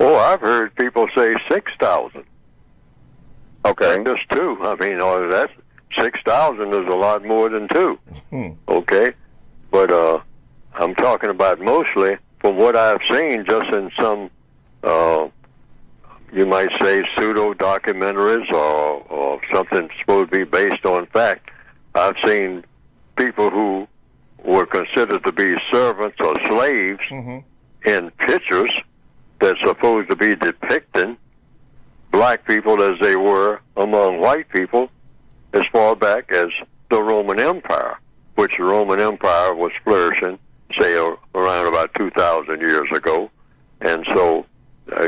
Oh, I've heard people say 6,000. Okay. That's just two. I mean, that's 6,000 is a lot more than two. Okay, but I'm talking about mostly from what I've seen, just in some, you might say, pseudo documentaries or something supposed to be based on fact. I've seen people who were considered to be servants or slaves in pictures that's supposed to be depicting black people as they were among white people as far back as the Roman Empire, which the Roman Empire was flourishing, say, around about 2,000 years ago. And so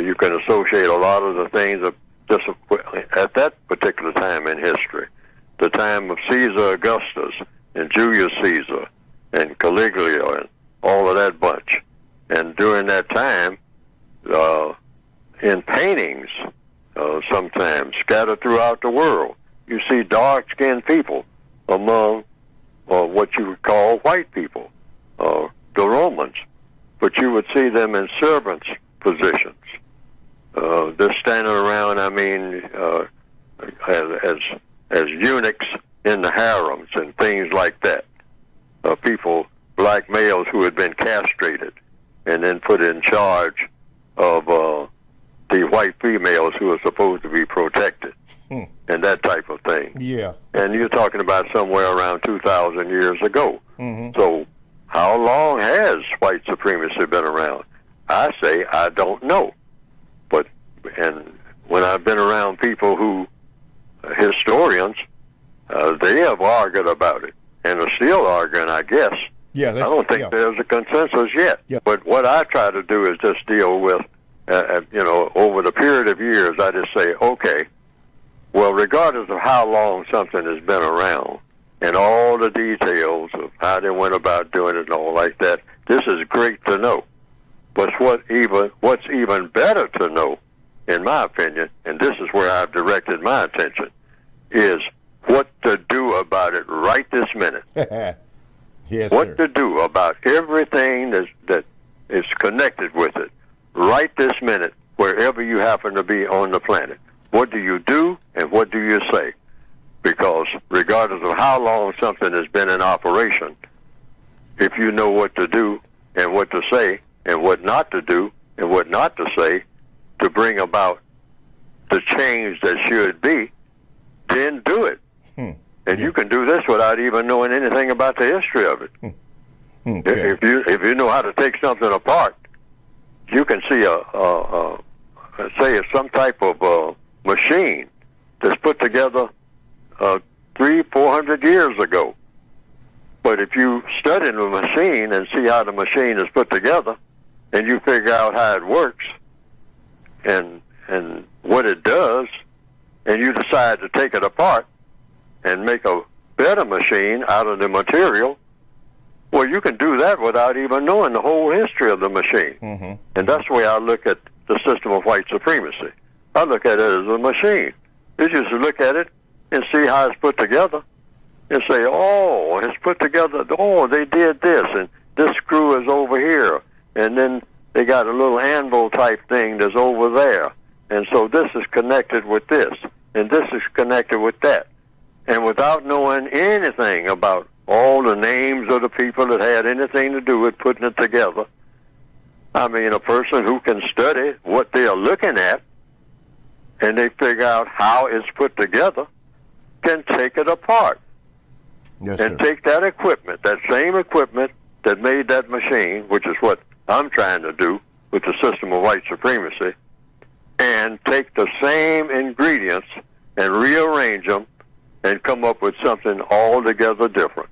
you can associate a lot of the things of just at that particular time in history, the time of Caesar Augustus and Julius Caesar and Caligula and all of that bunch. And during that time, in paintings, sometimes scattered throughout the world, you see dark-skinned people among what you would call white people, the Romans, but you would see them in servants' positions. They're standing around, I mean, as eunuchs in the harems and things like that. People, black males who had been castrated and then put in charge of the white females who are supposed to be protected and that type of thing. Yeah. And you're talking about somewhere around 2,000 years ago. So how long has white supremacy been around? I say I don't know. And when I've been around people who, historians, they have argued about it and are still arguing, I guess. Yeah, I don't think there's a consensus yet. Yeah. But what I try to do is just deal with, over the period of years, I just say, okay, well, regardless of how long something has been around and all the details of how they went about doing it and all like that, this is great to know. But what's even better to know, in my opinion, and this is where I've directed my attention, is what to do about it right this minute. Yes, what sir. to do about everything that is connected with it right this minute, wherever you happen to be on the planet. What do you do and what do you say? Because regardless of how long something has been in operation, if you know what to do and what to say and what not to do and what not to say to bring about the change that should be, then do it. And you can do this without even knowing anything about the history of it. Okay. If you know how to take something apart, you can see some type of machine that's put together 300-400 years ago. But if you study the machine and see how the machine is put together, and you figure out how it works and what it does, and you decide to take it apart and make a better machine out of the material, well, you can do that without even knowing the whole history of the machine. And that's the way I look at the system of white supremacy. I look at it as a machine. You just look at it and see how it's put together and say, oh, it's put together, oh, they did this, and this screw is over here, and then they got a little anvil type thing that's over there, and so this is connected with this, and this is connected with that. And without knowing anything about all the names of the people that had anything to do with putting it together, I mean, a person who can study what they are looking at and they figure out how it's put together can take it apart. Yes, and sir. take that equipment, that same equipment that made that machine, which is what I'm trying to do with the system of white supremacy, and take the same ingredients and rearrange them and come up with something altogether different.